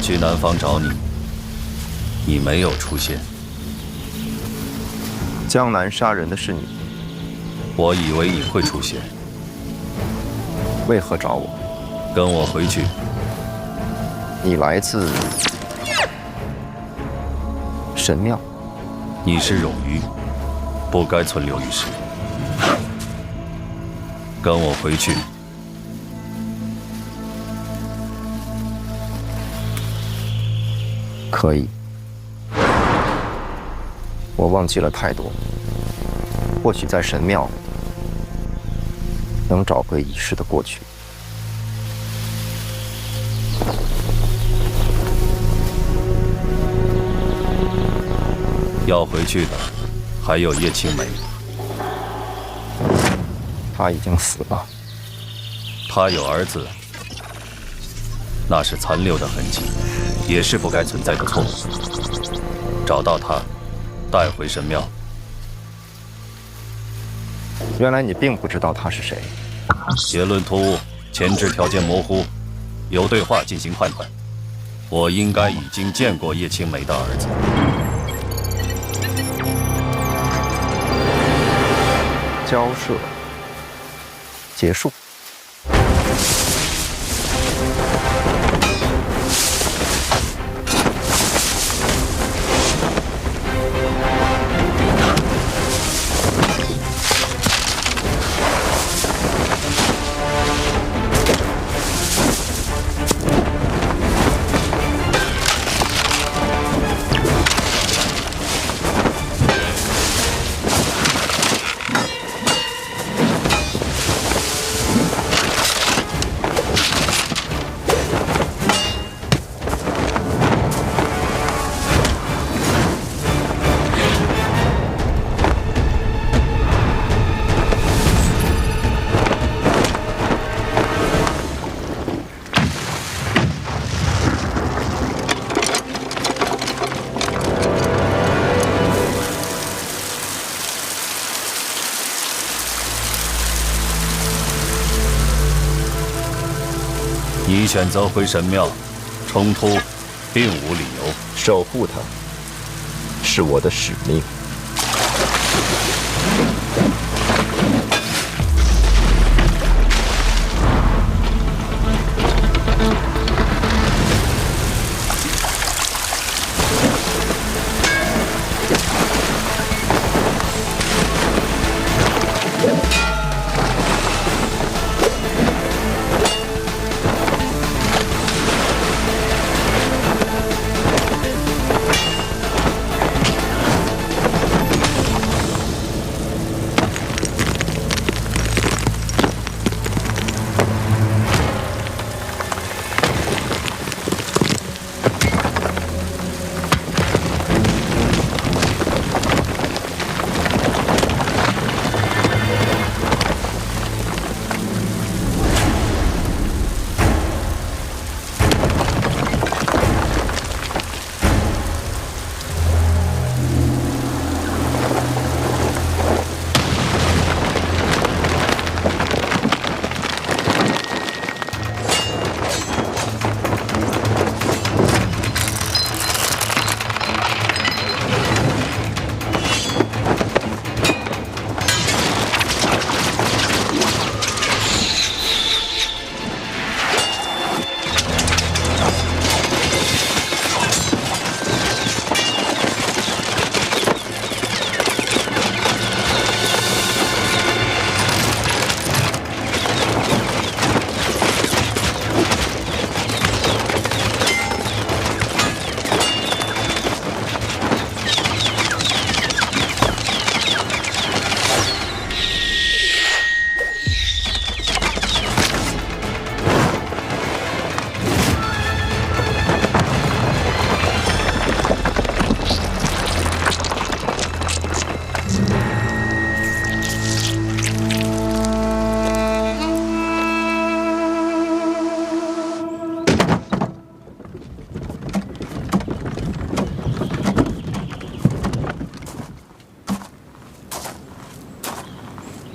去南方找你，你没有出现。江南杀人的是你，我以为你会出现。为何找我？跟我回去。你来自神庙。你是冗余，不该存留于世。跟我回去。可以。我忘记了太多，或许在神庙能找回遗失的过去。要回去的还有叶青梅，他已经死了。他有儿子，那是残留的痕迹，也是不该存在的错误。找到他，带回神庙。原来你并不知道他是谁。结论突兀，前置条件模糊，由对话进行判断。我应该已经见过叶青梅的儿子。交涉结束。你选择回神庙，冲突并无理由。守护他是我的使命。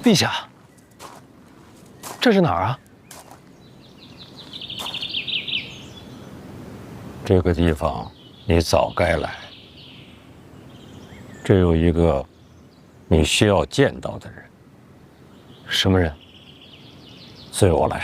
陛下，这是哪儿啊？这个地方你早该来。这有一个你需要见到的人。什么人？随我来。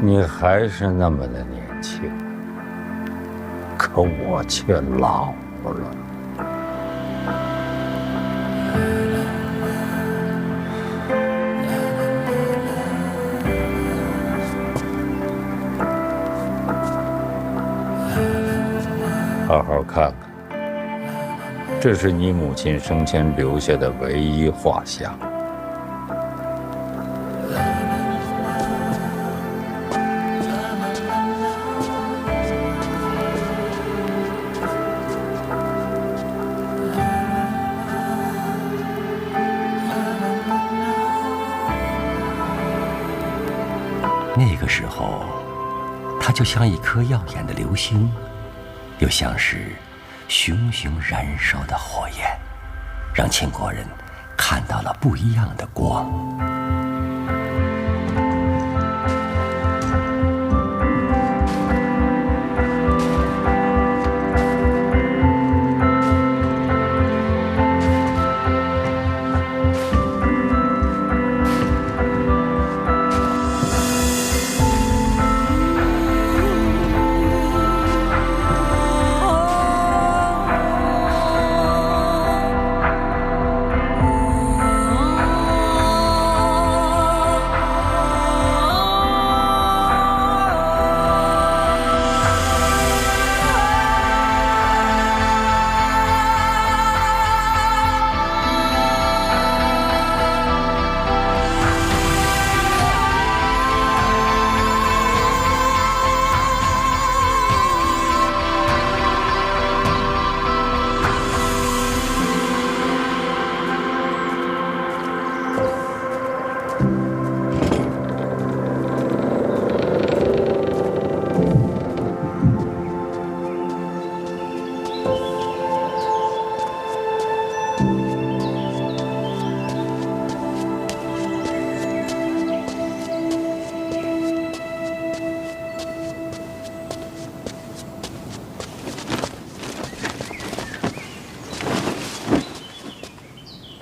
你还是那么的年轻，可我却老了。好好看看，这是你母亲生前留下的唯一画像。那个时候，它就像一颗耀眼的流星，又像是熊熊燃烧的火焰，让秦国人看到了不一样的光。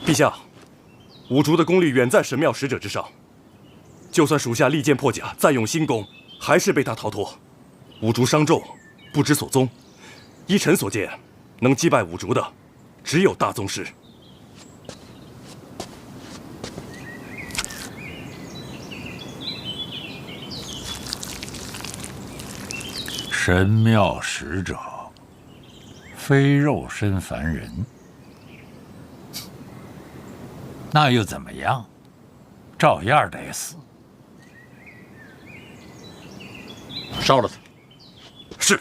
陛下，五竹的功力远在神庙使者之上，就算属下利剑破甲，再用新功，还是被他逃脱。五竹伤重，不知所踪。依臣所见，能击败五竹的，只有大宗师。神庙使者，非肉身凡人。那又怎么样？照样得死。烧了他。是。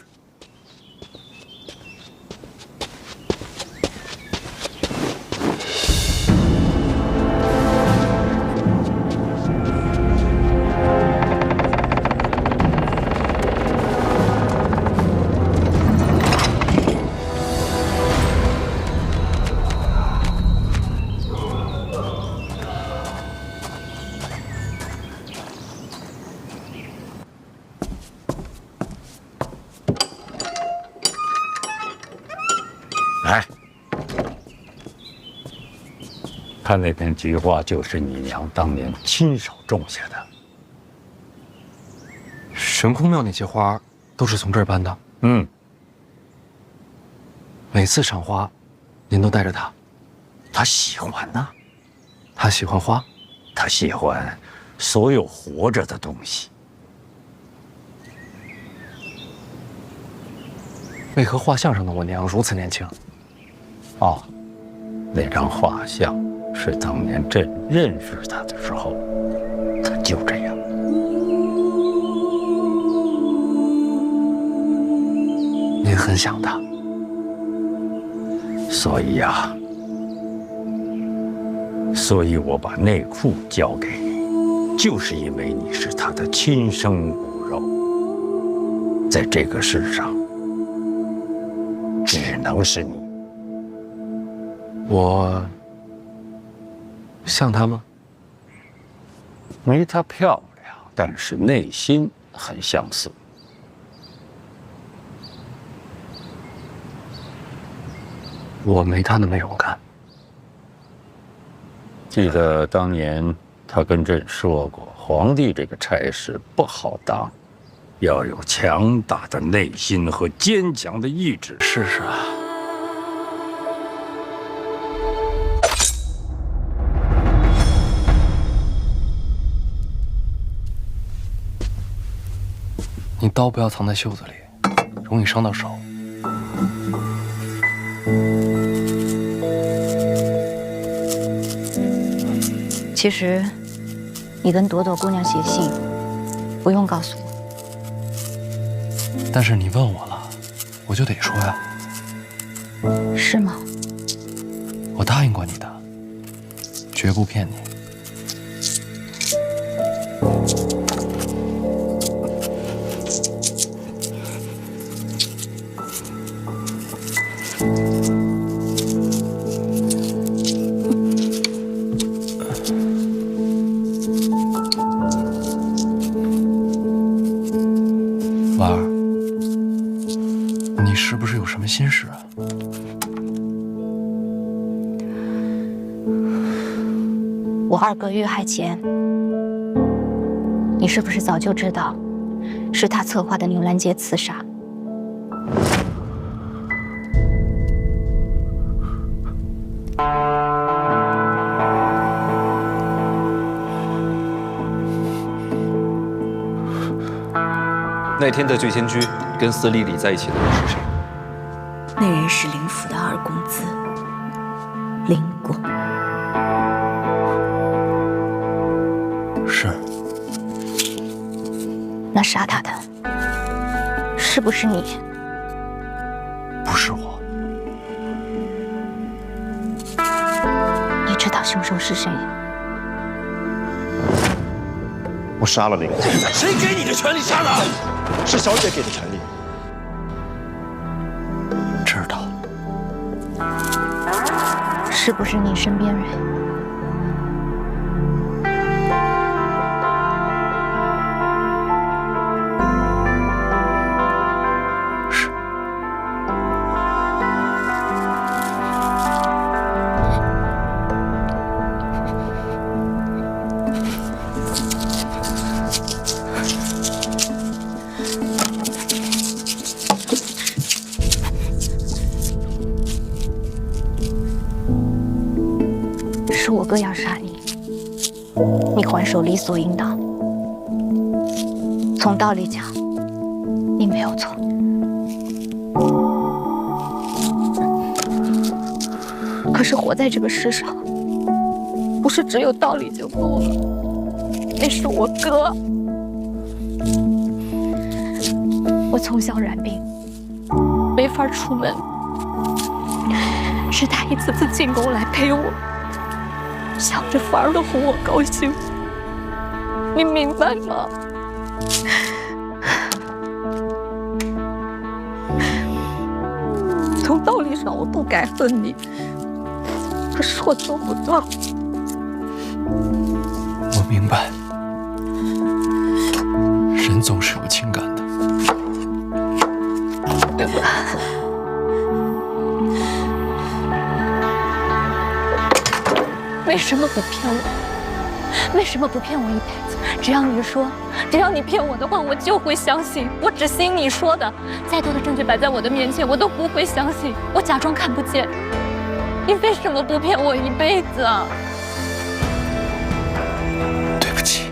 看那片菊花就是你娘当年亲手种下的。神空庙那些花都是从这儿搬的。嗯，每次赏花，您都带着它。他喜欢呐，他喜欢花，他喜欢所有活着的东西。为何画像上的我娘如此年轻？哦，那张画像是当年朕认识他的时候，他就这样。您很想他，所以呀，所以我把内裤交给你，就是因为你是他的亲生骨肉，在这个世上，只能是你。我像他吗？没她漂亮，但是内心很相似。我没他那么勇敢。记得当年他跟朕说过，皇帝这个差事不好当，要有强大的内心和坚强的意志。是啊。你刀不要藏在袖子里，容易伤到手。其实，你跟朵朵姑娘写信，不用告诉我。但是你问我了，我就得说呀。是吗？我答应过你的，绝不骗你。婉儿，你是不是有什么心事啊？我二哥遇害前，你是不是早就知道是他策划的牛兰杰刺杀？那天在醉仙居跟司礼礼在一起的人是谁？那人是林府的二公子林果。是。那杀他的是不是你？不是我。你知道凶手是谁？我杀了林果。谁给你的权利杀他？是小姐给的权利。知道。是不是你身边人？是。是我哥要杀你，你还手理所应当。从道理讲，你没有错。可是活在这个世上，不是只有道理就够了。那是我哥，我从小染病，没法出门，是他一次次进宫来陪我。想着法儿的哄我高兴，你明白吗？从道理上我不该恨你，可是我做不到。我明白，人总是有情感的。没事。什么不骗我？为什么不骗我一辈子？只要你说，只要你骗我的话，我就会相信。我只信你说的，再多的证据摆在我的面前，我都不会相信。我假装看不见。你为什么不骗我一辈子啊？对不起。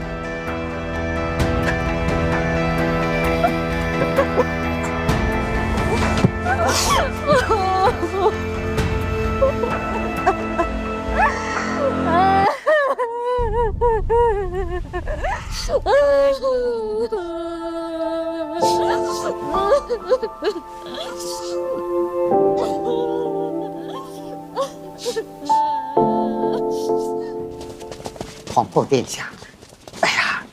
皇后殿下，哎呀，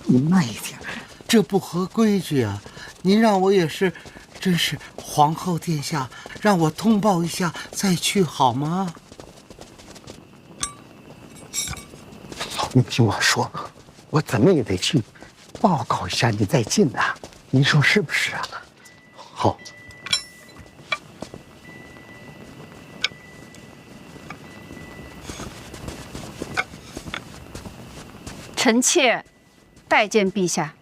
您慢一点，这不合规矩啊！您让我也是，真是皇后殿下，让我通报一下再去好吗？您听我说，我怎么也得去报告一下你再进呐，您说是不是啊？好。臣妾拜见陛下。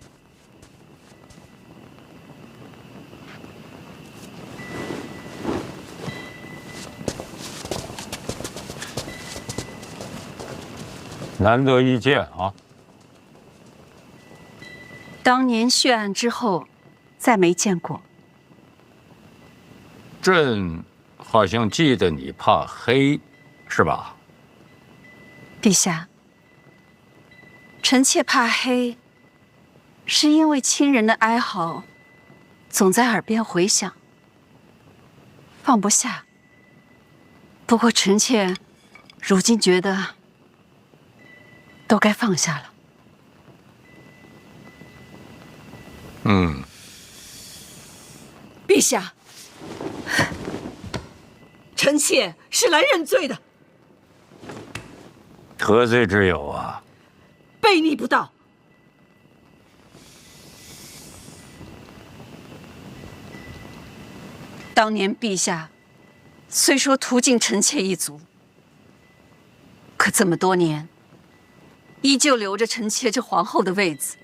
难得一见啊！当年血案之后，再没见过。朕好像记得你怕黑，是吧？陛下，臣妾怕黑，是因为亲人的哀嚎总在耳边回响，放不下。不过臣妾如今觉得都该放下了。陛下，臣妾是来认罪的。何罪之有啊？悖逆不道。当年陛下虽说屠尽臣妾一族，可这么多年，依旧留着臣妾这皇后的位子，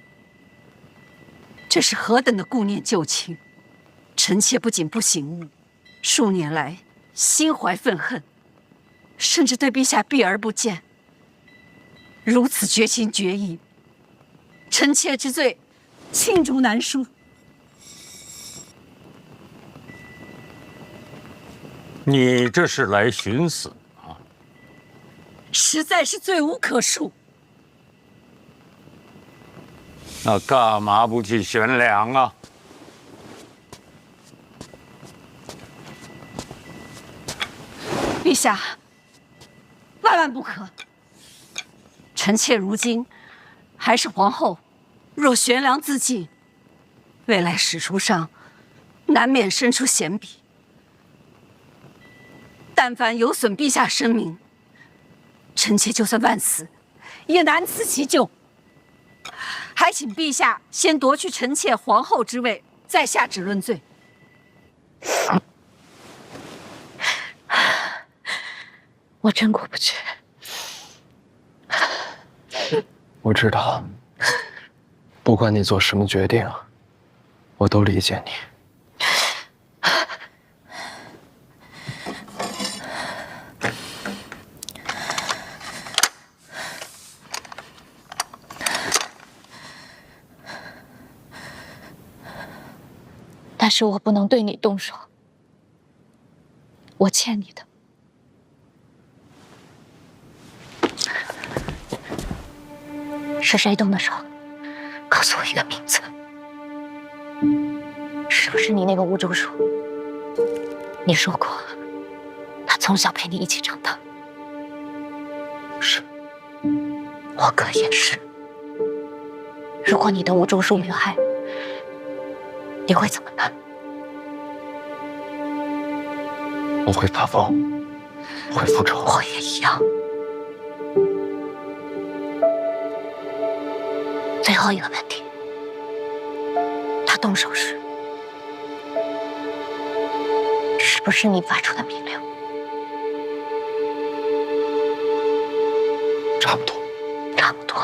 这是何等的顾念旧情！臣妾不仅不醒悟，数年来心怀愤恨，甚至对陛下避而不见。如此绝情绝义，臣妾之罪，罄竹难书。你这是来寻死啊？实在是罪无可恕。那干嘛不去悬梁啊？陛下，万万不可！臣妾如今还是皇后，若悬梁自尽，未来史书上难免生出嫌笔。但凡有损陛下声名，臣妾就算万死，也难辞其咎。还请陛下先夺去臣妾皇后之位，再下旨论罪。我真过不去。我知道，不管你做什么决定，我都理解你。但是我不能对你动手，我欠你的。是谁动的手？告诉我一个名字。是不是你那个吴周叔？你说过，他从小陪你一起长大。是。我哥也是。如果你的吴周叔遇害，你会怎么办？我会发疯，会复仇。我也一样。最后一个问题，他动手时，是不是你发出的命令？差不多。差不多。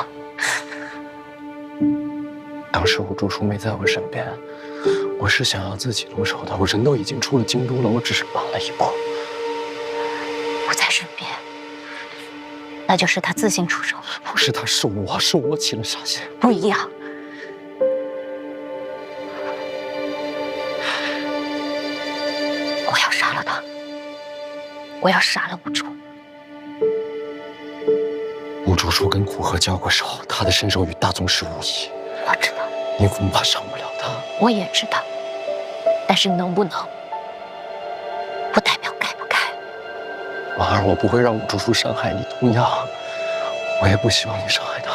当时吴竹叔没在我身边，我是想要自己动手的。我人都已经出了京都了，我只是晚了一步。不在身边，那就是他自行出手。不是他，是我起了杀心。不一样。我要杀了他，我要杀了吴竹。吴竹叔跟古河交过手，他的身手与大宗师无异。我知道，你恐怕伤不了他。我也知道，但是能不能，不代表该不该。婉儿，我不会让吴竹叔伤害你，同样，我也不希望你伤害他。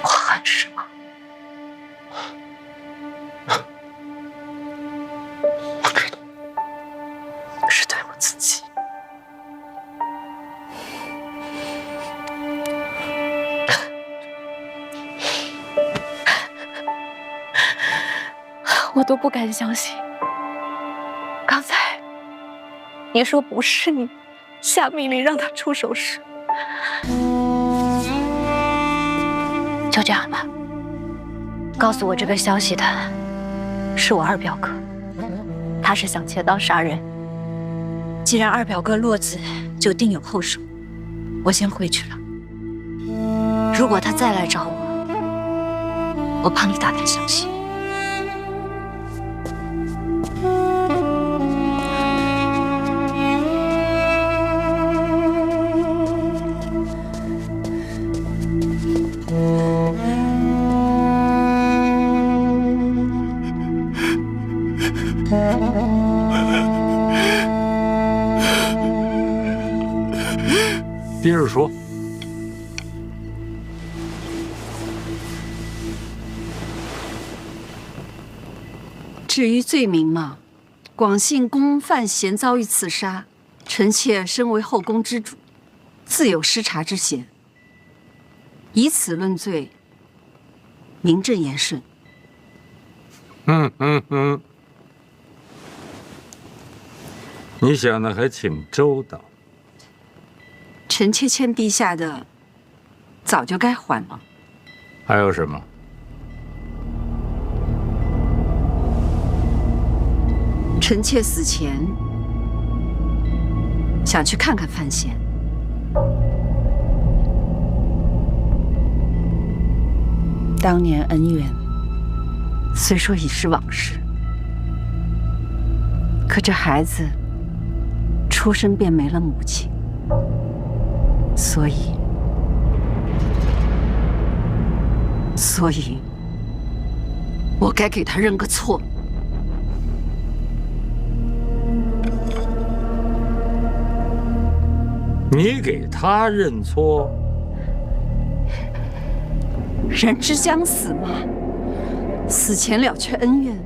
我恨是吗？我知道，是对我自己。我都不敢相信，刚才你说不是你下命令让他出手时，就这样吧。告诉我这个消息的是我二表哥，他是想切刀杀人。既然二表哥落子，就定有后手。我先回去了。如果他再来找我，我帮你打探消息。接着说。至于罪名嘛，广信宫范闲遭遇刺杀，臣妾身为后宫之主，自有失察之嫌。以此论罪，名正言顺。你想的还挺周到。臣妾欠陛下的，早就该还了。还有什么？臣妾死前想去看看范闲。当年恩怨虽说已是往事，可这孩子出生便没了母亲，所以我该给他认个错。你给他认错？人之将死嘛，死前了却恩怨，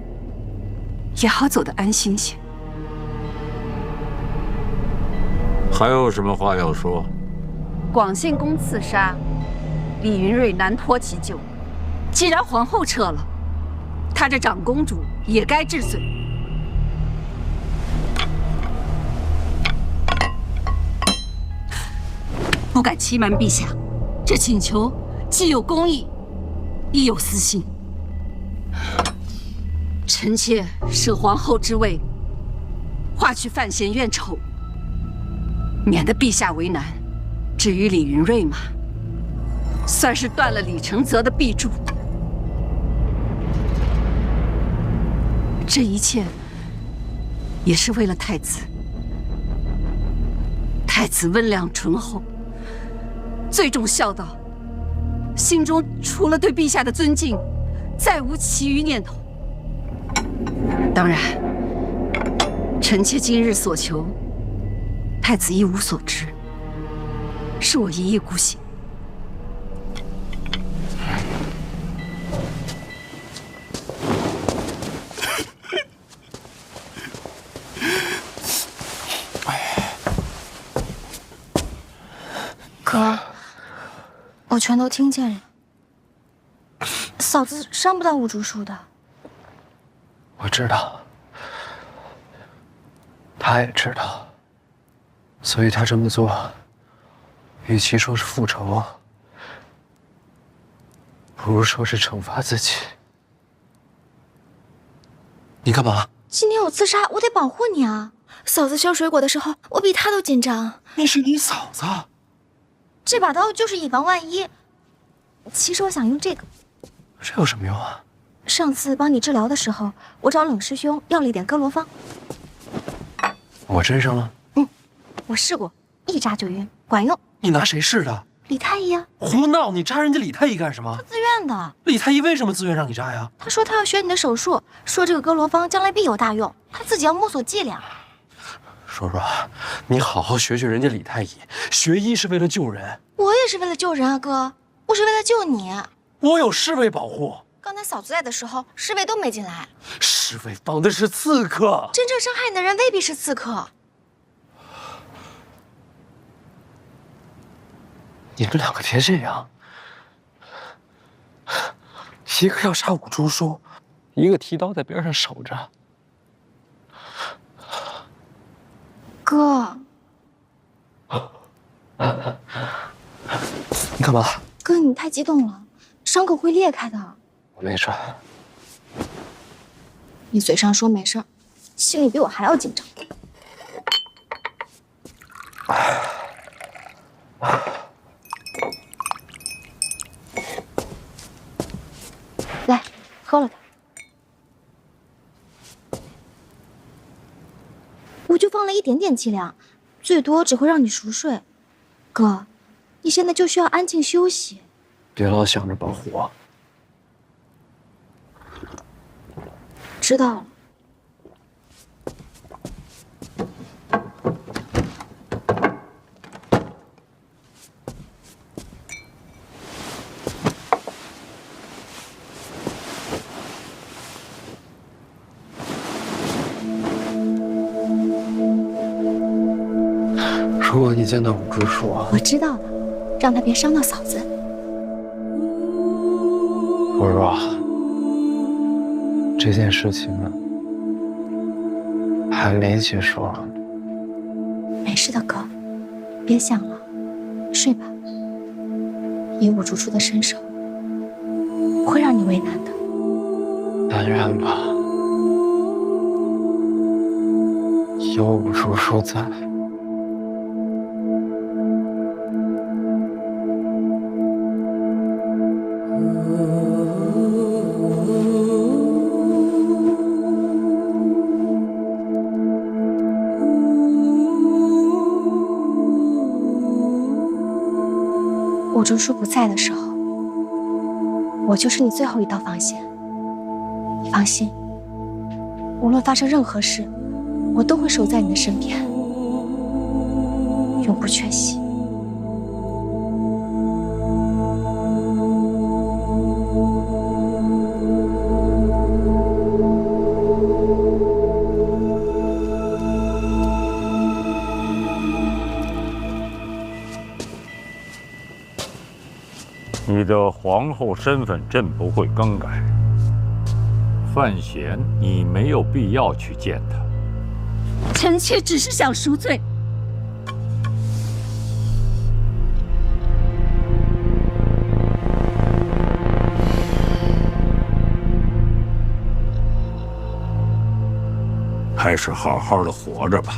也好走得安心些。还有什么话要说？广信宫刺杀，李云瑞难脱其咎。既然皇后撤了，她这长公主也该治罪。不敢欺瞒陛下，这请求既有公义，亦有私心。臣妾舍皇后之位，化去范闲怨仇，免得陛下为难。至于李云瑞嘛，算是断了李承泽的臂柱。这一切也是为了太子。太子温良醇厚，最重孝道，心中除了对陛下的尊敬，再无其余念头。当然，臣妾今日所求，太子一无所知，是我一意孤行。哥，我全都听见了。嫂子伤不到吴竹叔的。我知道，他也知道，所以他这么做，与其说是复仇，不如说是惩罚自己。你干嘛？今天我自杀，我得保护你啊！嫂子削水果的时候，我比她都紧张。那是你嫂子。这把刀就是以防万一。其实我想用这个。这有什么用啊？上次帮你治疗的时候，我找冷师兄要了一点哥罗芳。我身上了？我试过，一扎就晕，管用。你拿谁试的？李太医啊！胡闹！你扎人家李太医干什么？他自愿的。李太医为什么自愿让你扎呀？他说他要学你的手术，说这个哥罗芳将来必有大用，他自己要摸索伎俩。说说，你好好学学人家李太医，学医是为了救人。我也是为了救人啊，哥，我是为了救你。我有侍卫保护。刚才嫂子在的时候，侍卫都没进来。侍卫防的是刺客，真正伤害你的人未必是刺客。你们两个别这样，一个要杀五竹叔，一个提刀在边上守着。哥，你干嘛？哥，你太激动了，伤口会裂开的。我没事。你嘴上说没事，心里比我还要紧张。来，喝了它。我就放了一点点剂量，最多只会让你熟睡。哥，你现在就需要安静休息。别老想着保护我。知道了。如果你见到五竹叔，我知道了，让他别伤到嫂子。我说，这件事情还没结束。没事的，哥，别想了，睡吧。以五竹叔的身手，不会让你为难的。但愿吧，有五竹叔在。五竹叔不在的时候，我就是你最后一道防线。你放心，无论发生任何事，我都会守在你的身边，永不缺席。你的皇后身份朕不会更改。范闲，你没有必要去见他。臣妾只是想赎罪。还是好好的活着吧。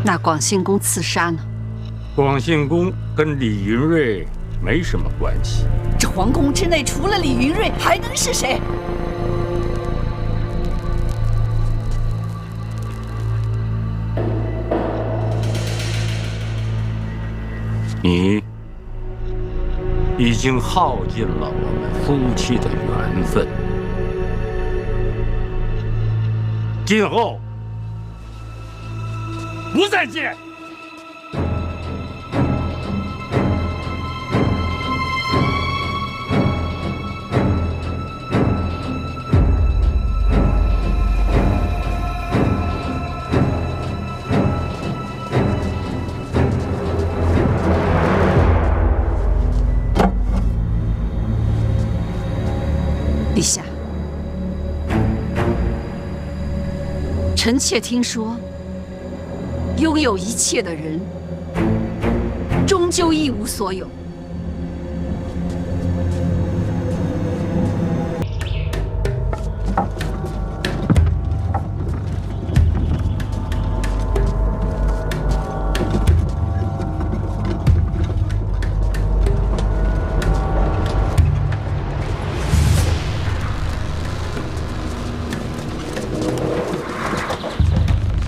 那广信公刺杀呢？广信公跟李云瑞没什么关系。这皇宫之内除了李云瑞，还能是谁？你已经耗尽了我们夫妻的缘分，今后不再见。陛下，臣妾听说，拥有一切的人，终究一无所有。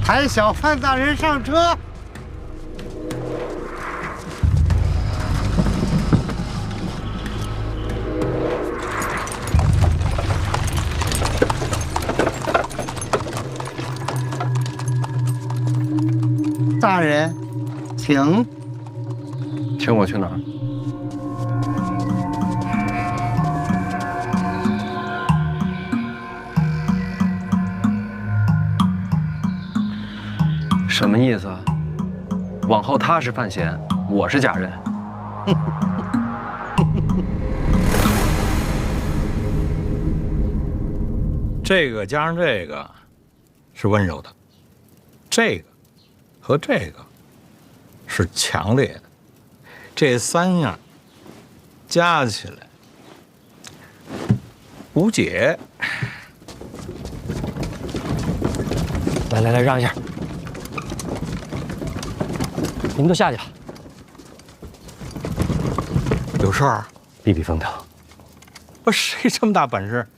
抬小范大人上车。大人，请。请我去哪儿？什么意思啊？往后他是范闲，我是贾人。这个加上这个是温柔的，这个和这个是强烈的，这三样加起来无解。来，让一下。你们都下去吧。有事儿？避避风头。不，谁这么大本事，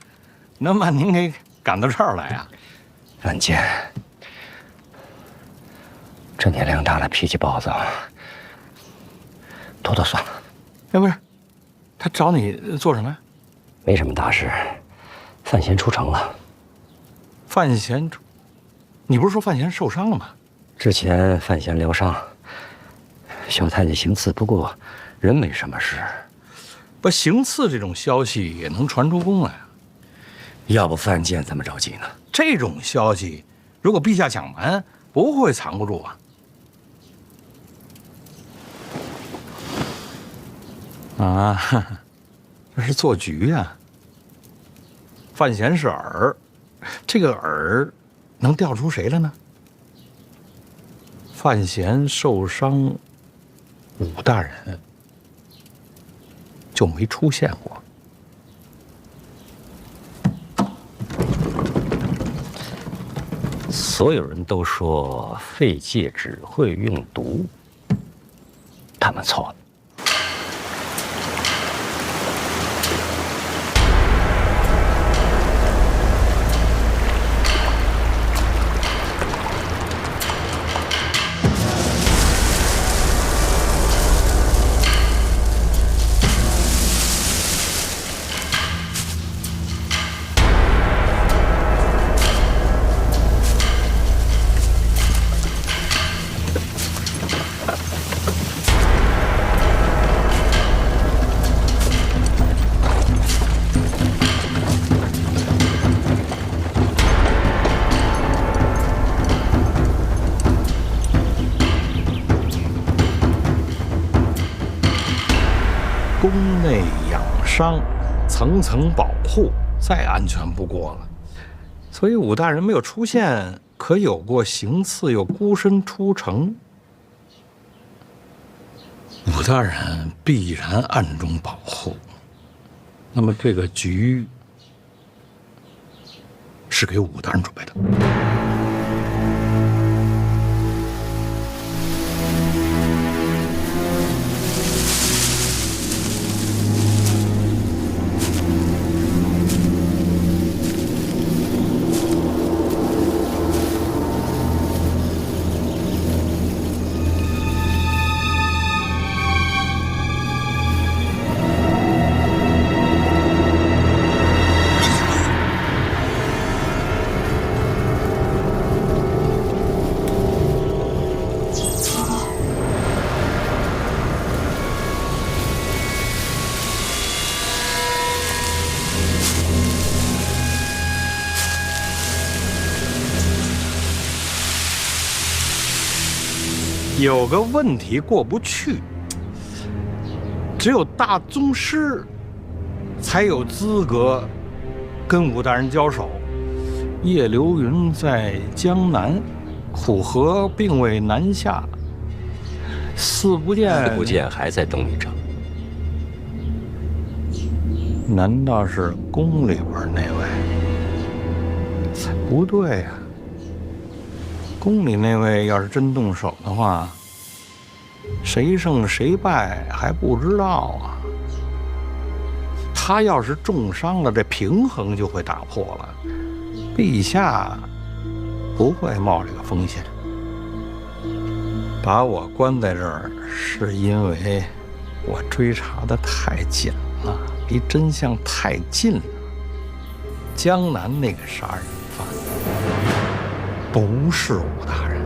能把您给赶到这儿来呀？范建，这年龄大了，脾气暴躁，拖算了。哎，不是，他找你做什么呀？没什么大事，范闲出城了。范闲出，你不是说范闲受伤了吗？之前范闲疗伤。小太监行刺，不过人没什么事。不，行刺这种消息也能传出宫来啊？要不范建怎么着急呢？这种消息，如果陛下讲完，不会藏不住啊！啊，这是做局呀。范闲是饵，这个饵能钓出谁来呢？范闲受伤。武大人就没出现过。所有人都说废介只会用毒，他们错了。宫内养伤，层层保护，再安全不过了。所以武大人没有出现，可有过行刺又孤身出城。武大人必然暗中保护。那么这个局是给武大人准备的。有个问题过不去，只有大宗师才有资格跟武大人交手。叶流云在江南，虎河并未南下。四不见还在东里城。难道是宫里边那位？不对呀、宫里那位要是真动手的话，谁胜谁败还不知道啊。他要是重伤了，这平衡就会打破了。陛下不会冒这个风险。把我关在这儿，是因为我追查的太紧了，离真相太近了。江南那个杀人犯不是武大人。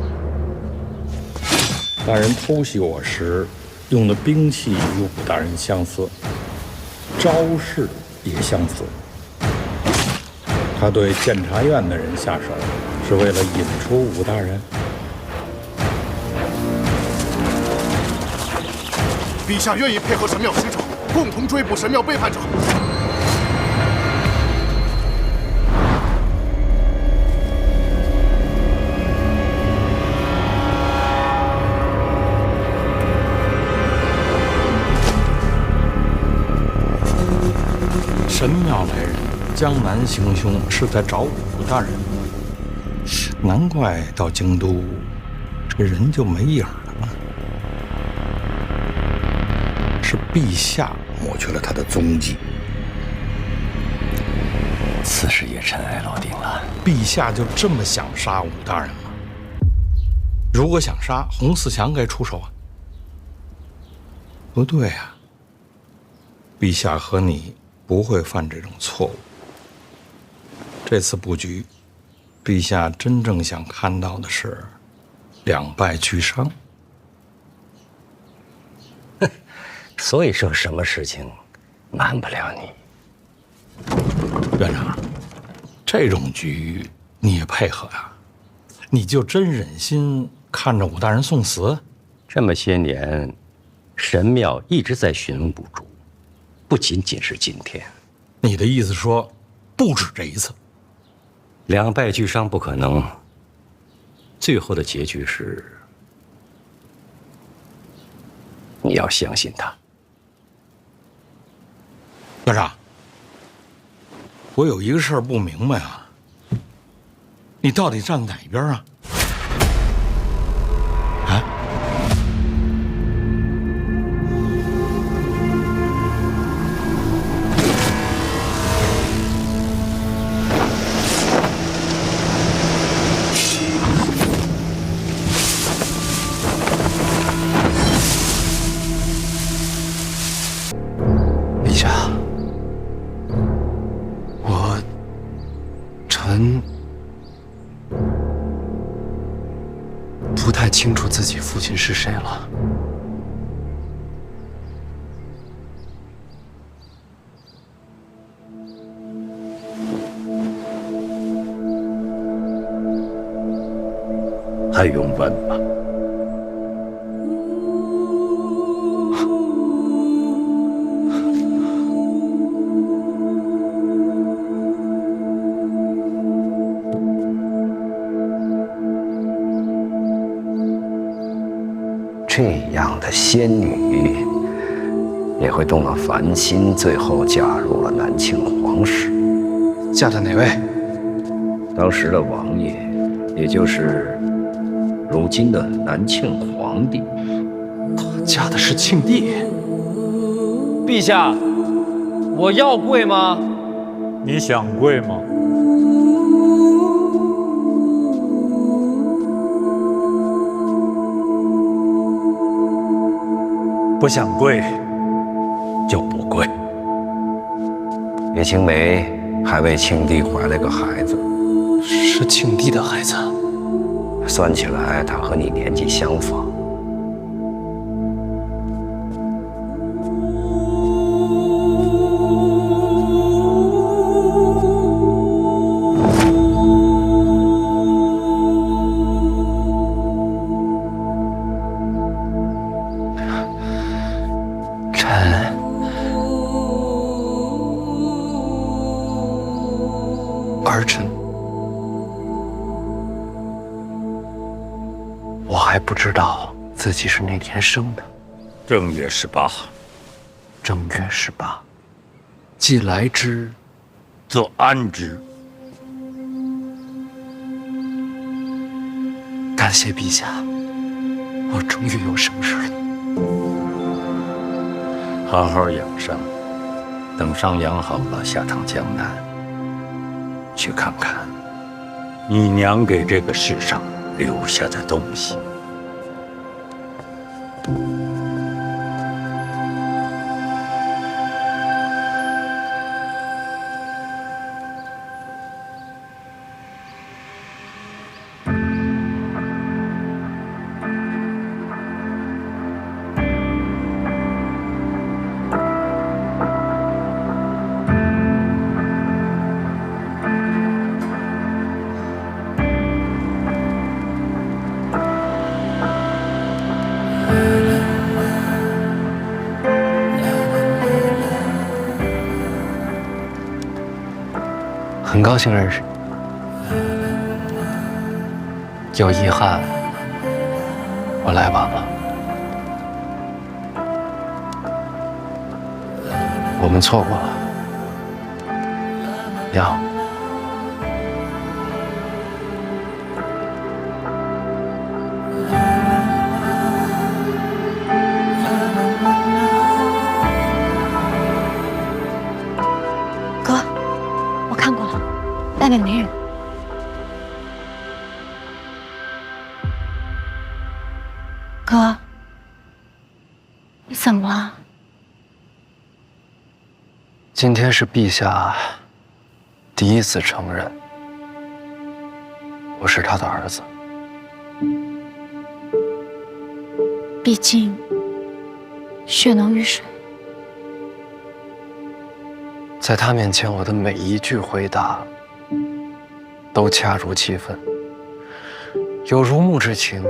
大人偷袭我时用的兵器与武大人相似，招式也相似。他对监察院的人下手，是为了引出武大人。陛下愿意配合神庙使者，共同追捕神庙背叛者。神庙来人江南行凶，是在找武大人。难怪到京都，这人就没影了。是陛下抹去了他的踪迹。此事也尘埃落定了。陛下就这么想杀武大人吗？如果想杀，洪四强该出手啊。不对啊，陛下和你不会犯这种错误。这次布局，陛下真正想看到的是两败俱伤。所以说，什么事情难不了你。院长，这种局你也配合啊？你就真忍心看着武大人送死？这么些年，神庙一直在询问武主，不仅仅是今天。你的意思说，不止这一次？两败俱伤不可能，最后的结局是，你要相信他。院长，我有一个事儿不明白啊，你到底站哪边啊？啊？陛下，臣不太清楚自己父亲是谁了。还用问吗？这样的仙女也会动了凡心，最后嫁入了南庆皇室。嫁的哪位？当时的王爷，也就是如今的南庆皇帝。嫁的是庆帝。陛下，我要跪吗？你想跪吗？不想跪，就不跪。叶青梅还为庆帝怀了个孩子，是庆帝的孩子。算起来，他和你年纪相仿。儿臣，我还不知道自己是哪天生的。正月18。正月18，既来之，则安之。感谢陛下，我终于有生日了。好好养伤，等伤养好了，下趟江南，去看看你娘给这个世上留下的东西。很高兴认识你，有遗憾，我来晚了。我们错过了。你好。哥，我看过了，外面没人。哥，你怎么了？今天是陛下第一次承认我是他的儿子。毕竟血浓于水，在他面前，我的每一句回答都恰如其分，有如沐之情，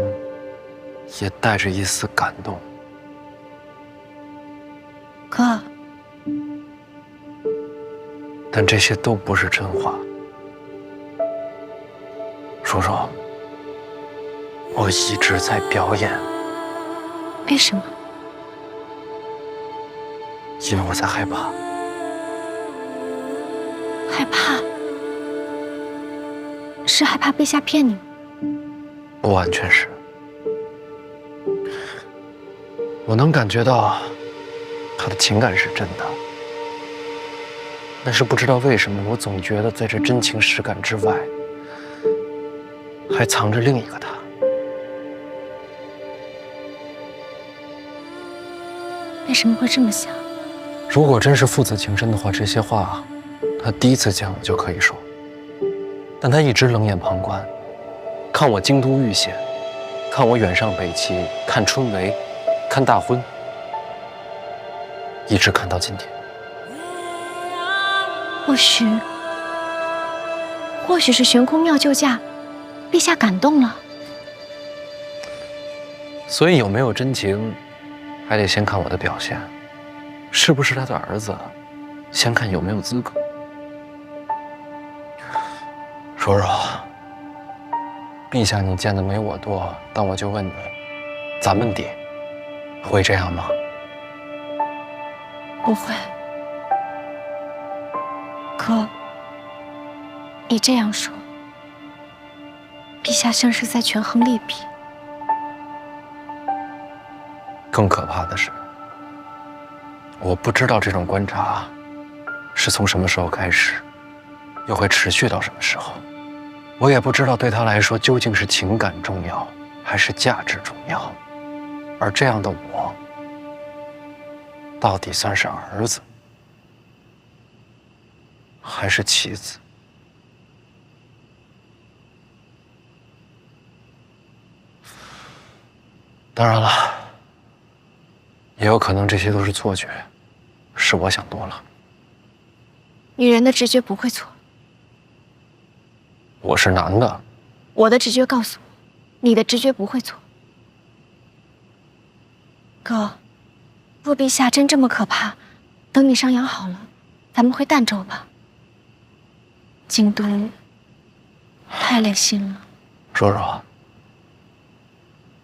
也带着一丝感动。哥，但这些都不是真话。叔叔，我一直在表演。为什么？因为我在害怕。害怕？是害怕陛下骗你吗？不完全是。我能感觉到他的情感是真的，但是不知道为什么，我总觉得在这真情实感之外，还藏着另一个他。为什么会这么想？如果真是父子情深的话，这些话他第一次见我就可以说，但他一直冷眼旁观，看我京都遇险，看我远上北齐，看春闱，看大婚，一直看到今天。或许是悬空妙救驾，陛下感动了。所以有没有真情，还得先看我的表现，是不是他的儿子，先看有没有资格。叔叔，陛下你见的没我多，但我就问你，咱们爹会这样吗？不会。哥，你这样说，陛下像是在权衡利弊。更可怕的是，我不知道这种观察是从什么时候开始，又会持续到什么时候。我也不知道对他来说究竟是情感重要，还是价值重要。而这样的我，到底算是儿子，还是棋子？当然了，也有可能这些都是错觉，是我想多了。女人的直觉不会错。我是男的，我的直觉告诉我，你的直觉不会错。哥，若陛下真这么可怕，等你伤养好了，咱们回儋州吧。京都太累心了。若若，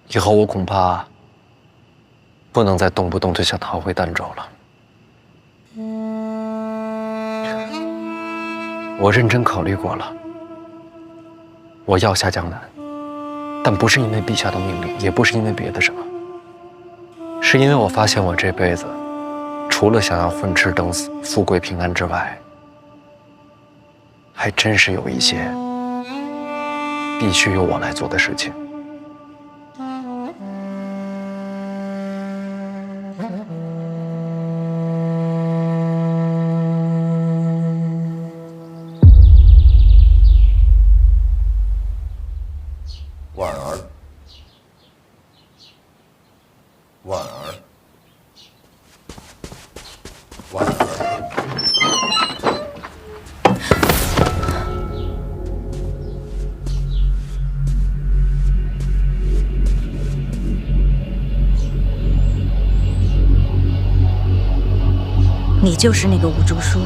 以后我恐怕不能再动不动就想逃回儋州了。我认真考虑过了，我要下江南，但不是因为陛下的命令，也不是因为别的什么，是因为我发现我这辈子除了想要混吃等死、富贵平安之外，还真是有一些必须由我来做的事情。婉儿，婉儿，婉儿。你就是那个吴竹书。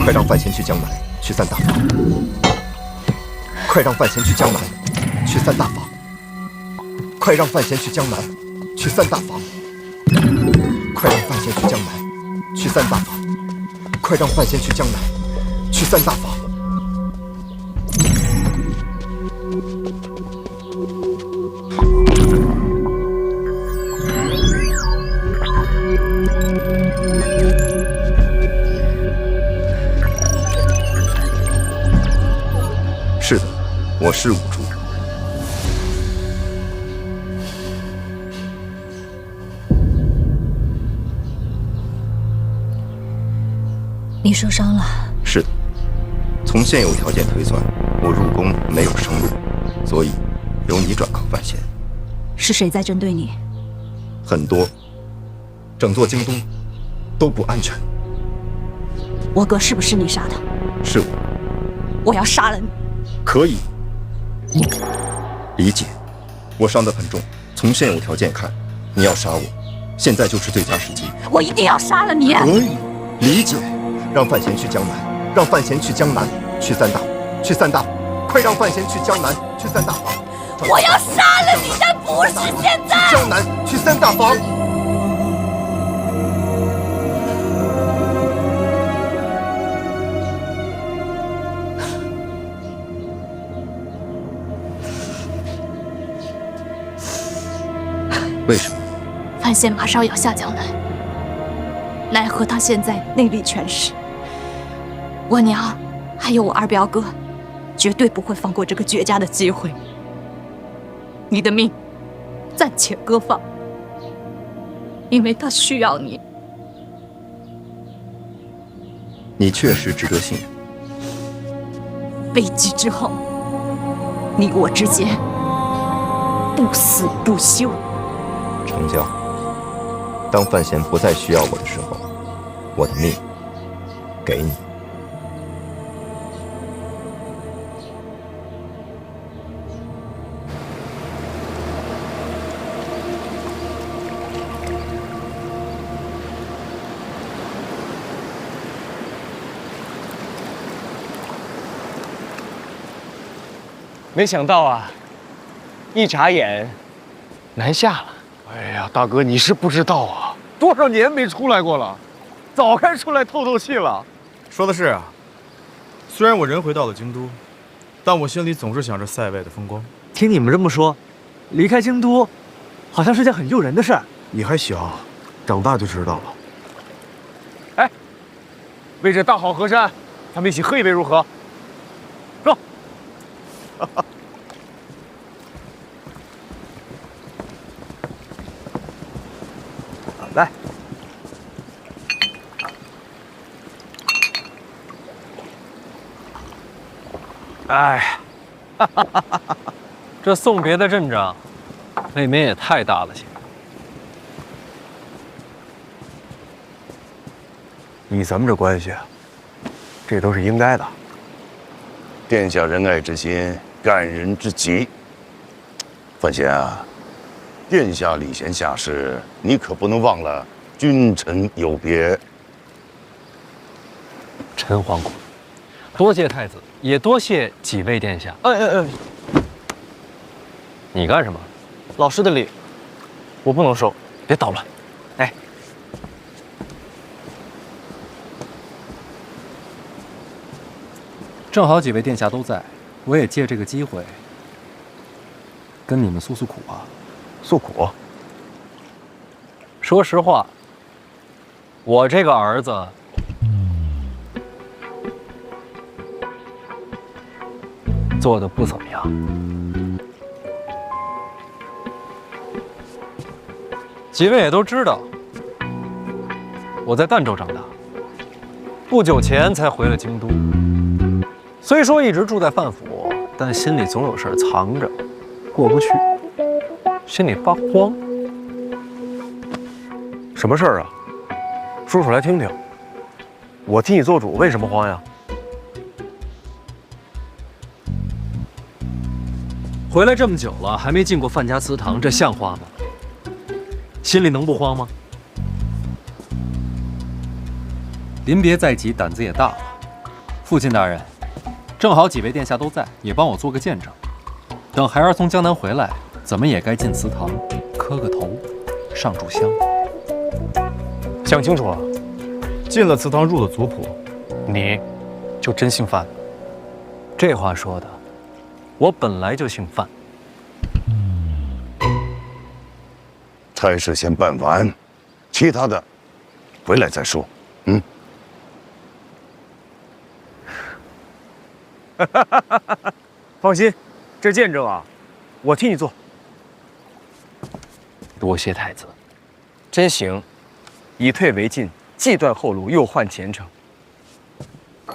快让范闲去江南，去三大房。快让范闲去江南，去三大房。快让范闲去江南，去三大房。快让范闲去江南，去三大房。快让范闲去江南，去三大房。是的，我是五竹。你受伤了？是的，从现有条件推算，我入宫没有生路，所以由你转靠范闲。是谁在针对你？很多，整座京都都不安全。我哥是不是你杀的？是我。我要杀了你。可以，理解。我伤得很重，从现有条件看，你要杀我，现在就是最佳时机。我一定要杀了你。可以，理解。让范闲去江南，让范闲去江南，去三大，去三大，快让范闲去江南，去三大房。我要杀了你，但不是现在。去江南，去三大房。为什么？范闲马上要下江南，奈何他现在内力全失，我娘还有我二表哥，绝对不会放过这个绝佳的机会。你的命暂且搁放，因为他需要你。你确实值得信任。危机之后，你我之间不死不休。成交。当范闲不再需要我的时候，我的命给你。没想到啊，一眨眼，南下了。哎呀，大哥，你是不知道啊，多少年没出来过了，早该出来透透气了。说的是啊，虽然我人回到了京都，但我心里总是想着塞外的风光。听你们这么说，离开京都，好像是件很诱人的事儿。你还小，长大就知道了。哎，为这大好河山，咱们一起喝一杯如何？走。来，哎，这送别的阵仗，未免也太大了些。以咱们这关系，这都是应该的。殿下仁爱之心，感人之极。范闲啊，殿下礼贤下士，你可不能忘了君臣有别。陈皇姑，多谢太子，也多谢几位殿下。你干什么？老师的礼，我不能收。别捣乱。哎，正好几位殿下都在，我也借这个机会跟你们诉诉苦啊。诉苦？说实话，我这个儿子做的不怎么样。几位也都知道，我在儋州长大，不久前才回了京都。虽说一直住在范府，但心里总有事儿藏着，过不去，心里发慌。什么事儿啊？说出来听听。我替你做主，为什么慌呀？回来这么久了，还没进过范家祠堂，这像话吗？心里能不慌吗？临别在即，胆子也大了。父亲大人，正好几位殿下都在，也帮我做个见证。等孩儿从江南回来，怎么也该进祠堂，磕个头，上炷香。想清楚了，进了祠堂，入了族谱，你就真姓范。这话说的，我本来就姓范。差事先办完，其他的回来再说。放心，这见证啊，我替你做。多谢太子。真行，以退为进，既断后路，又换前程。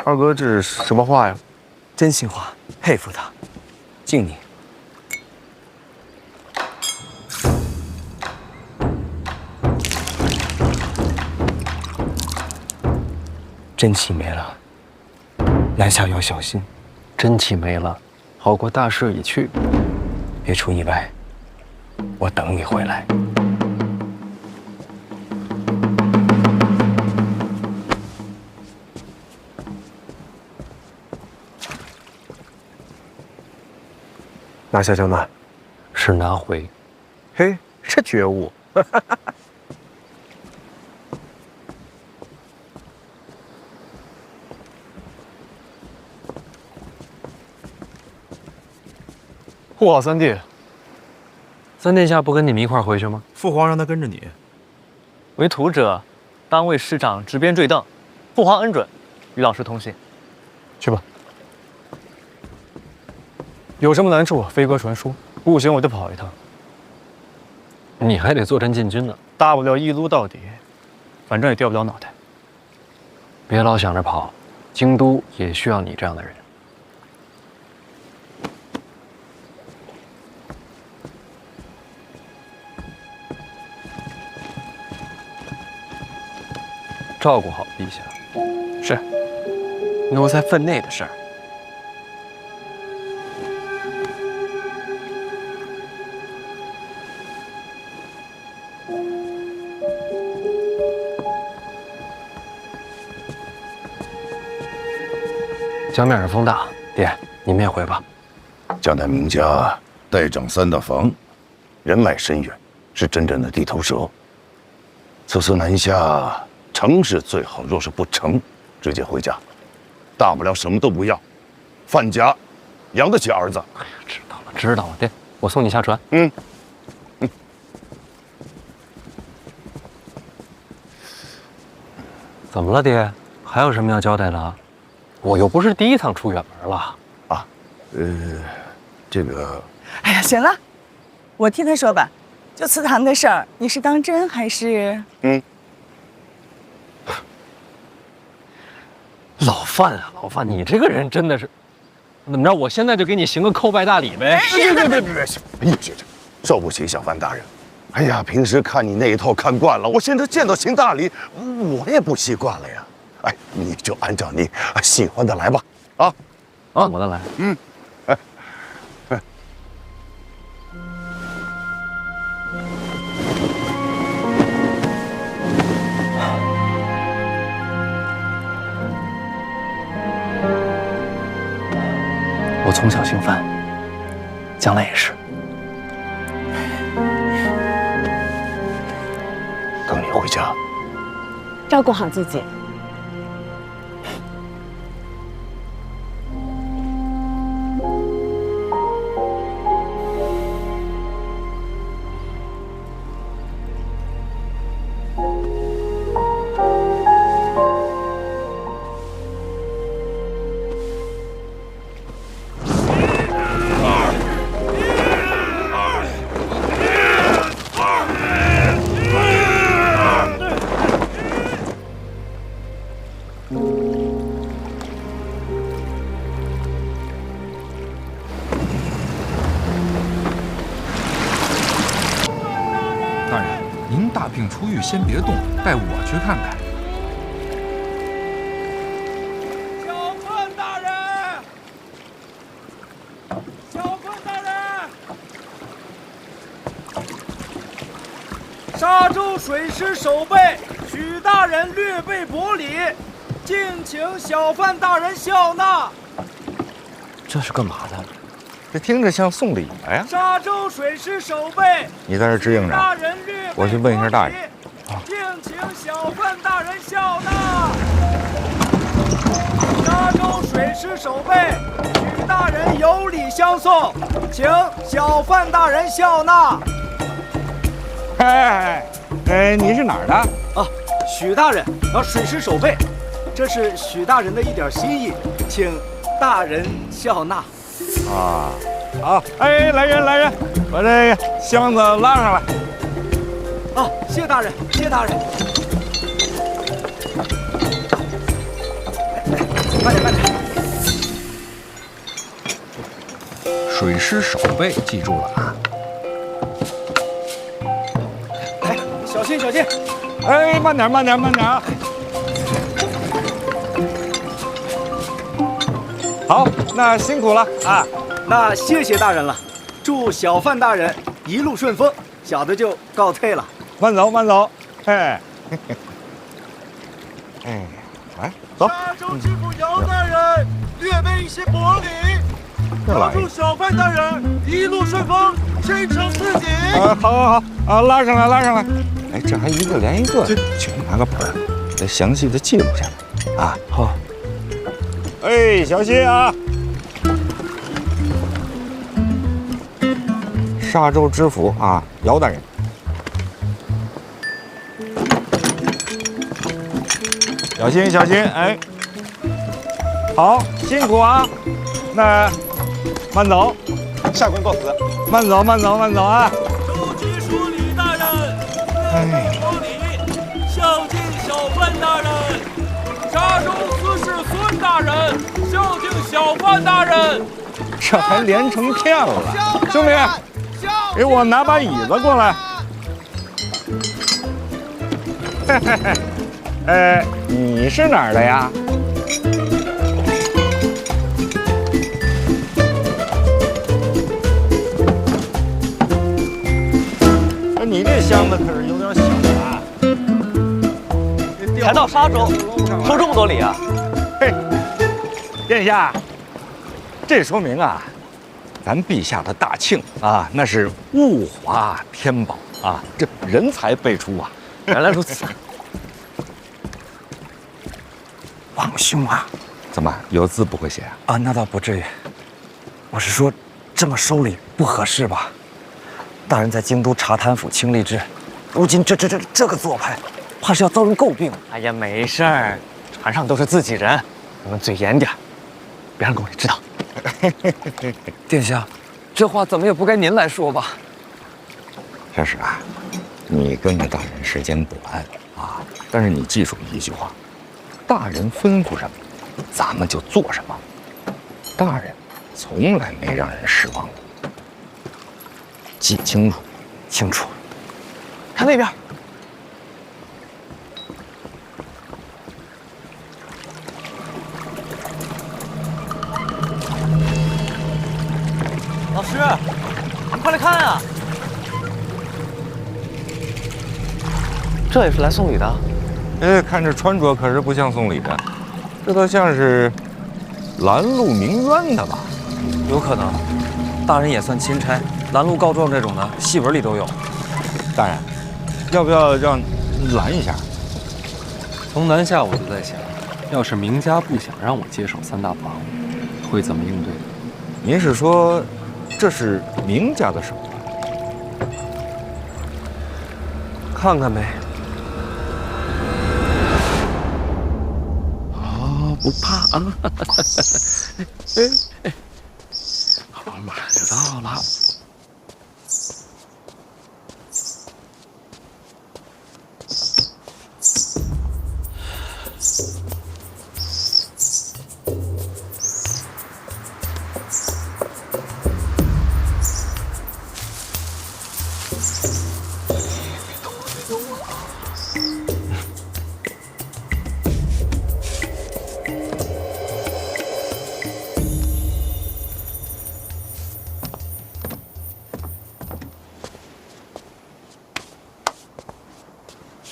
二哥，这是什么话呀？真心话，佩服他，敬你。真气没了，南下要小心。真气没了，好过大势已去。别出意外，我等你回来。拿下江南，是拿回。嘿，这觉悟。护好三弟。三殿下不跟你们一块儿回去吗？父皇让他跟着你。为徒者，当为师长执鞭坠镫。父皇恩准，与老师同行。去吧。有什么难处，飞鸽传书。不行，我就跑一趟。你还得坐镇禁军呢。大不了一撸到底，反正也掉不了脑袋。别老想着跑，京都也需要你这样的人。照顾好陛下。是，奴才分内的事儿。江面上风大，爹，你们也回吧。江南名家代掌三大房，人脉深远，是真正的地头蛇。此次南下，成是最好，若是不成，直接回家，大不了什么都不要。范家养得起儿子。哎呀，知道了，爹，我送你下船。怎么了，爹？还有什么要交代的？我又不是第一趟出远门了。啊，这个……哎呀，行了，我替他说吧。就祠堂的事儿，你是当真还是……老范啊，老范，你这个人真的是……怎么着？我现在就给你行个叩拜大礼呗？别！哎呀，这受不起小范大人。哎呀，平时看你那一套看惯了，我现在见到行大礼，我也不习惯了呀。哎，你就按照你喜欢的来吧。啊，我的来。我从小姓范，将来也是。等你回家，照顾好自己。大人，您大病初愈，先别动，带我去看看。小范大人，小范大人，沙洲水师守备许大人略备薄礼，敬请小范大人笑纳。这是干嘛的？这听着像送礼来呀！沙洲水师守备，你在这支应着，我去问一下大人。敬请小范大人笑纳。沙洲水师守备，许大人有礼相送，请小范大人笑纳。你是哪儿的？啊，许大人，水师守备，这是许大人的一点心意，请大人笑纳。啊，好，来人，把这个箱子拉上来。啊，谢大人，谢大人。慢点。水师守备，记住了啊！小心！慢点啊！好，那辛苦了啊！那谢谢大人了，祝小范大人一路顺风，小的就告退了。慢走，来，走。沙洲知府姚大人略备一些薄礼，祝小范大人一路顺风，前程似锦。好，拉上来。哎，这还一个连一个，去拿个本儿，得详细的记录下来啊。好。小心啊！沙洲知府啊，姚大人。小心！哎，好，辛苦啊！那慢走，下官告辞。慢走啊！州局署李大人，国礼，孝敬小范大人。沙洲司事孙大人，孝敬小范大人。这还连成片了，兄弟，给我拿把椅子过来。你是哪儿的呀？你这箱子可是有点小啊！才到沙洲，收这么多礼啊？嘿，殿下，这说明啊，咱陛下的大庆啊，那是物华天宝啊，这人才辈出啊！原来如此。王兄啊，怎么有字不会写啊？那倒不至于。我是说，这么收礼不合适吧？大人在京都查贪腐清吏治，如今这个做派，怕是要遭人诟病。哎呀，没事儿，船上都是自己人，你们嘴严点，别让宫里知道。殿下，这话怎么也不该您来说吧？这是啊，你跟着大人时间短啊，但是你记住一句话。大人吩咐什么，咱们就做什么。大人从来没让人失望过，记清楚。清楚。看那边。老师，你快来看啊！这也是来送礼的。看这穿着可是不像送礼的，这倒像是拦路鸣冤的吧？有可能，大人也算钦差，拦路告状这种的，戏文里都有。大人，要不要让拦一下？从南下我就在想，要是明家不想让我接手三大房，会怎么应对？您是说，这是明家的手？看看呗。哦，不怕啊！好，马上就到了。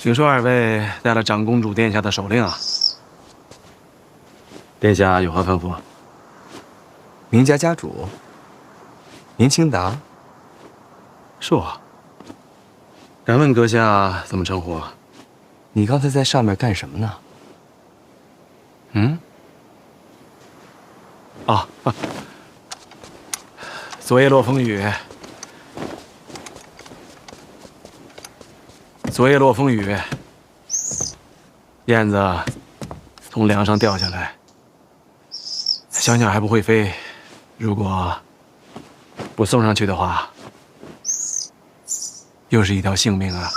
听说二位带了长公主殿下的手令啊？殿下有何吩咐？明家家主明清达，是我。敢问阁下怎么称呼？你刚才在上面干什么呢？嗯？啊，昨夜落风雨。昨夜落风雨，燕子从梁上掉下来，想想还不会飞。如果不送上去的话，又是一条性命啊！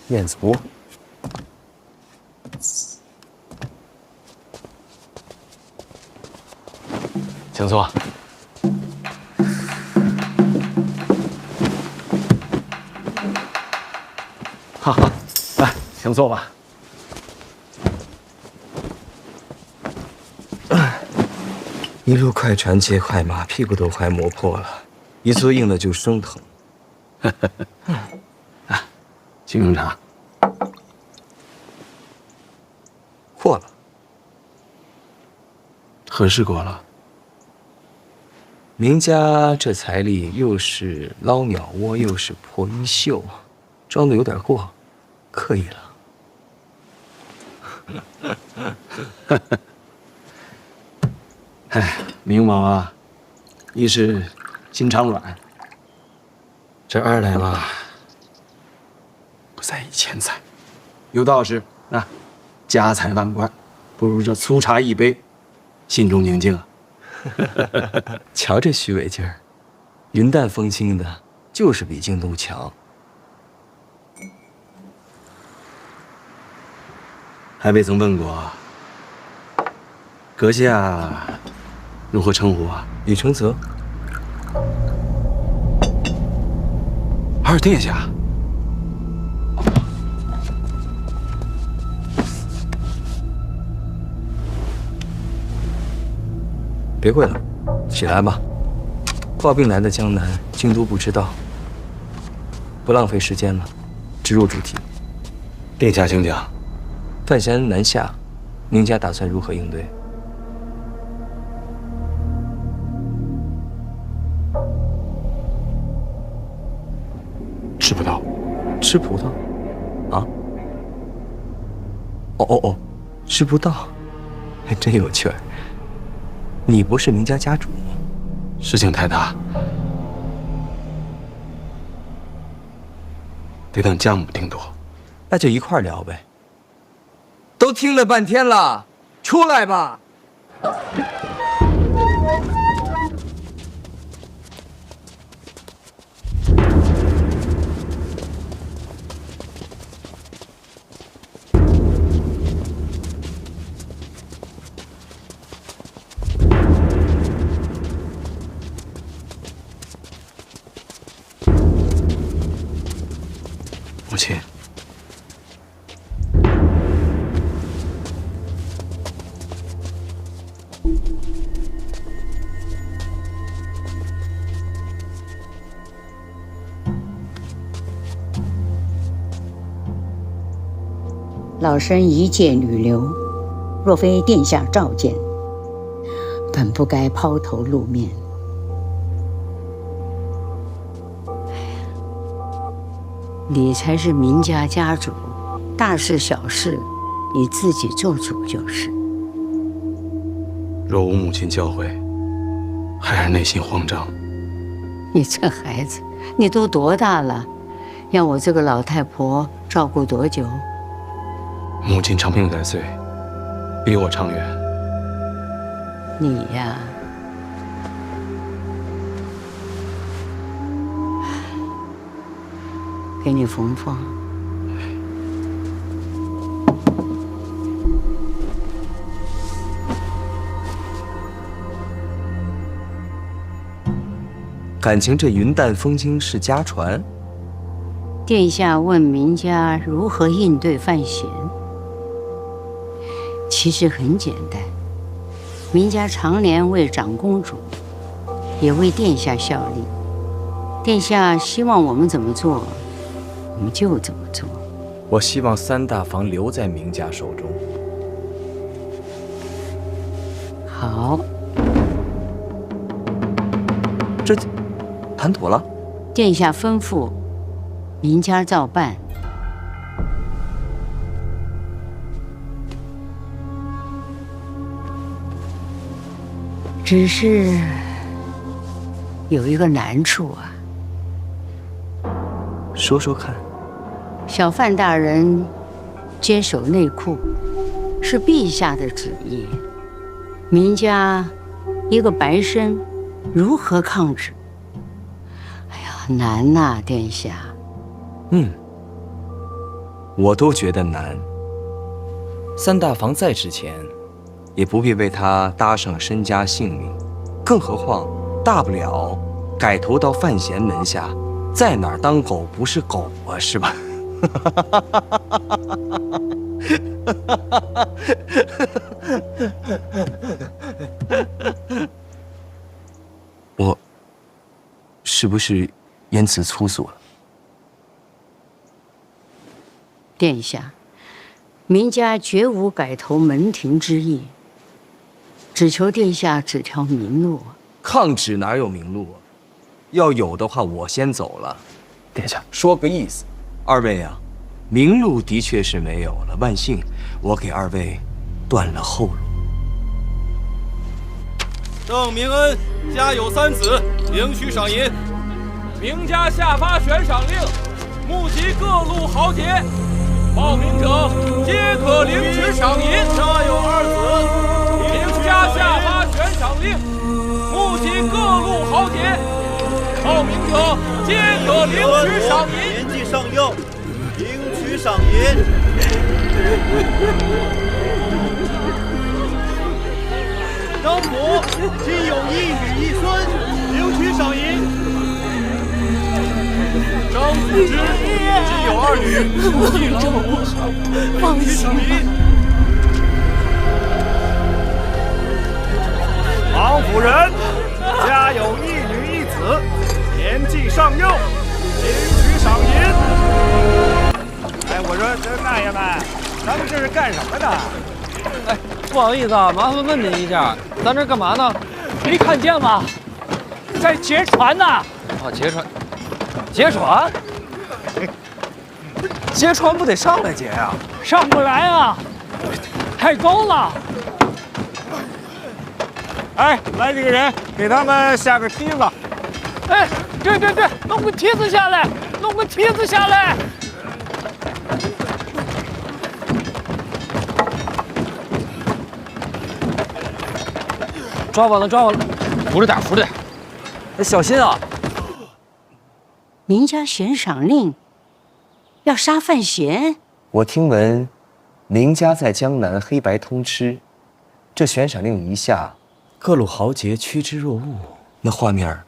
燕子窝，请坐。哈哈，来，请坐吧。一路快船接快马，屁股都快磨破了，一坐硬的就生疼。啊，请用茶。过了，何事过了？明家这财力又是捞鸟窝，又是破衣袖，装的有点过，刻意了。哎，明王啊，一是心肠软，这二来嘛，不在意钱财。有道是啊，家财万贯，不如这粗茶一杯，心中宁静啊。瞧这虚伪劲儿，云淡风轻的，就是比京都强。还未曾问过，阁下如何称呼啊？李承泽。二殿下。别跪了，起来吧。抱病来的江南，京都不知道，不浪费时间了，直入主题。殿下请讲。范闲南下，宁家打算如何应对？吃葡萄。吃葡萄？啊？哦，吃不到，还真有趣儿。你不是明家家主吗？事情太大，得等将母定夺。那就一块儿聊呗。都听了半天了，出来吧。母亲，老身一介女流，若非殿下召见，本不该抛头露面。你才是明家家主，大事小事你自己做主就是。若无母亲教诲，孩儿内心慌张。你这孩子，你都多大了？让我这个老太婆照顾多久？母亲长命百岁，比我长远。你呀，给你缝缝。感情这云淡风轻是家传。殿下问明家如何应对范闲，其实很简单。明家常年为长公主，也为殿下效力。殿下希望我们怎么做，我们就怎么做。我希望三大房留在明家手中。好，这谈妥了。殿下吩咐，明家照办。只是有一个难处啊。说说看。小范大人坚守内库，是陛下的旨意。明家一个白身，如何抗旨？哎呀，难呐，殿下。我都觉得难。三大房再值钱，也不必为他搭上身家性命，更何况大不了改投到范闲门下，在哪儿当狗不是狗啊，是吧？我是不是言辞粗俗了？殿下，明家绝无改投门庭之意，只求殿下指条明路。抗旨哪有明路啊？要有的话，我先走了。殿下，说个意思。二位啊，明路的确是没有了，万幸我给二位断了后路。郑明恩家有3子，领取赏银。明家下发悬赏令，募集各路豪杰，报名者皆可领取赏银。家有2子，明家下发悬赏令，募集各路豪杰，报名者皆可领取赏银。年纪尚幼，领取赏银。张府今有1女1孙，领取赏银。张府之今有2女1郎领取赏银。王夫人家有1女1子，年纪尚幼，领取赏银。哎，我说这大爷们，咱们这是干什么呢？哎，不好意思啊，麻烦问您一下，咱这干嘛呢？没看见吗？在劫船呢。啊，劫船，劫船？劫船不得上来劫呀？上不来啊，太高了。哎，来几个人，给他们下个梯子。哎，对，弄个梯子下来，弄个梯子下来。抓稳了，扶着点，扶着点。小心啊！明家悬赏令要杀范闲。我听闻，明家在江南黑白通吃，这悬赏令一下，各路豪杰趋之若鹜，那画面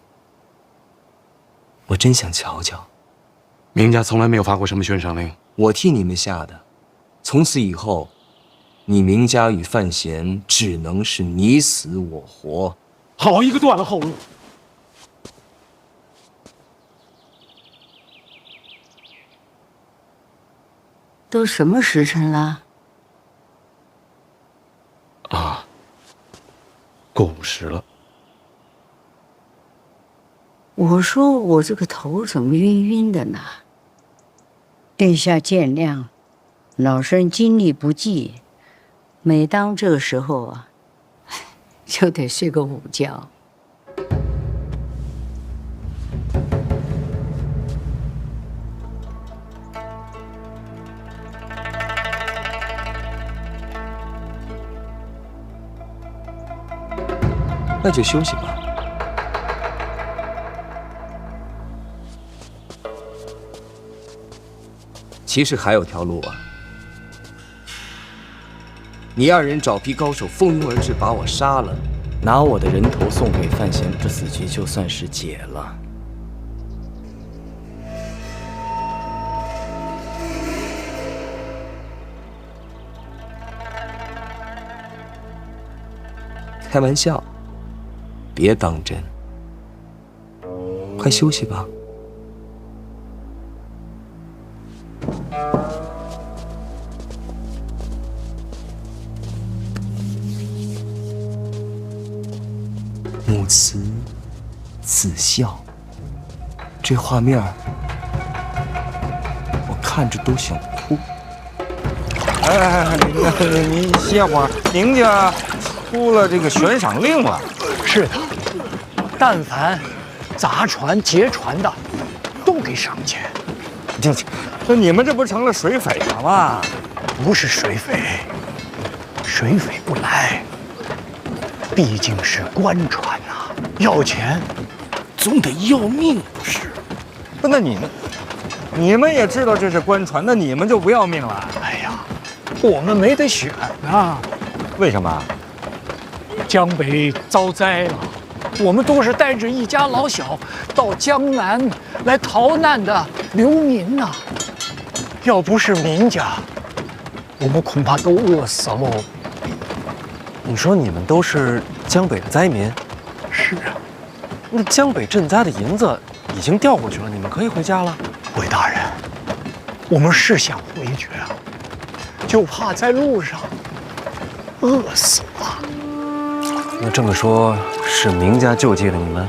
我真想瞧瞧。明家从来没有发过什么悬赏令，我替你们下的。从此以后，你明家与范闲只能是你死我活。好一个断了后路！都什么时辰了？啊，过午时。实了。我说我这个头怎么晕晕的呢？殿下见谅，老身精力不济，每当这个时候啊，就得睡个午觉。那就休息吧。其实还有条路啊！你二人找批高手蜂拥而至，把我杀了，拿我的人头送给范闲，这死局就算是解了。开玩笑，别当真。快休息吧。母慈子孝，这画面我看着都想哭。您歇会儿，您家出了这个悬赏令了。是的，但凡砸船劫船的，都给赏钱。这你们这不成了水匪了吗？不是水匪，水匪不来，毕竟是官船呐，要钱总得要命，不是？那你们也知道这是官船，那你们就不要命了？哎呀，我们没得选啊。为什么？江北遭灾了，我们都是带着一家老小到江南来逃难的流民呐。要不是民家，我们恐怕都饿死喽。你说你们都是江北的灾民？是啊。那江北赈灾的银子已经调过去了，你们可以回家了。韦大人，我们是想回去啊，就怕在路上饿死了。那这么说，是明家救济了你们？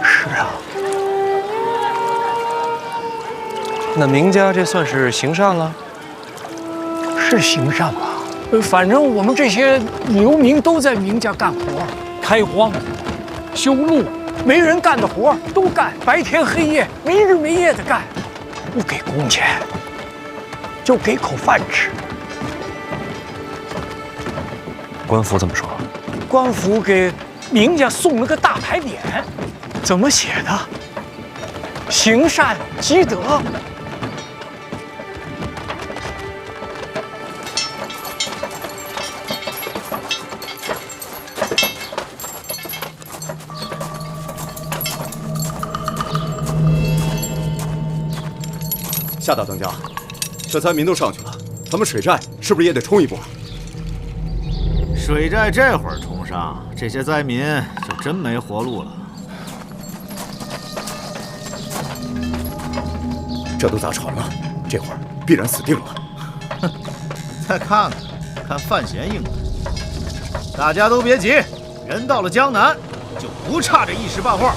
是啊。那明家这算是行善了？是行善吧？反正我们这些流民都在明家干活，开荒、修路，没人干的活都干，白天黑夜，没日没夜的干，不给工钱，就给口饭吃。官府怎么说？官府给明家送了个大牌匾，怎么写的？行善积德。夏大当家，这灾民都上去了，咱们水寨是不是也得冲一波？水寨这会儿冲上，这些灾民就真没活路了。这都砸船了，这会儿必然死定了。哼，再看看范闲应对。大家都别急，人到了江南，就不差这一时半会儿。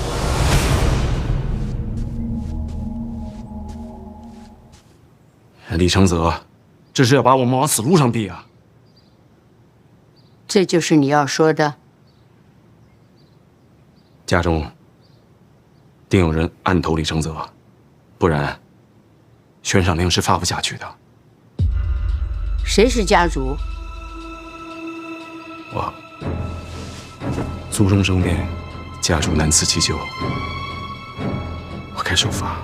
李承泽，这是要把我们往死路上逼啊！这就是你要说的？家中定有人暗投李承泽，不然悬赏令是发不下去的。谁是家主？我祖宗生变，家主难辞其咎，我该受罚。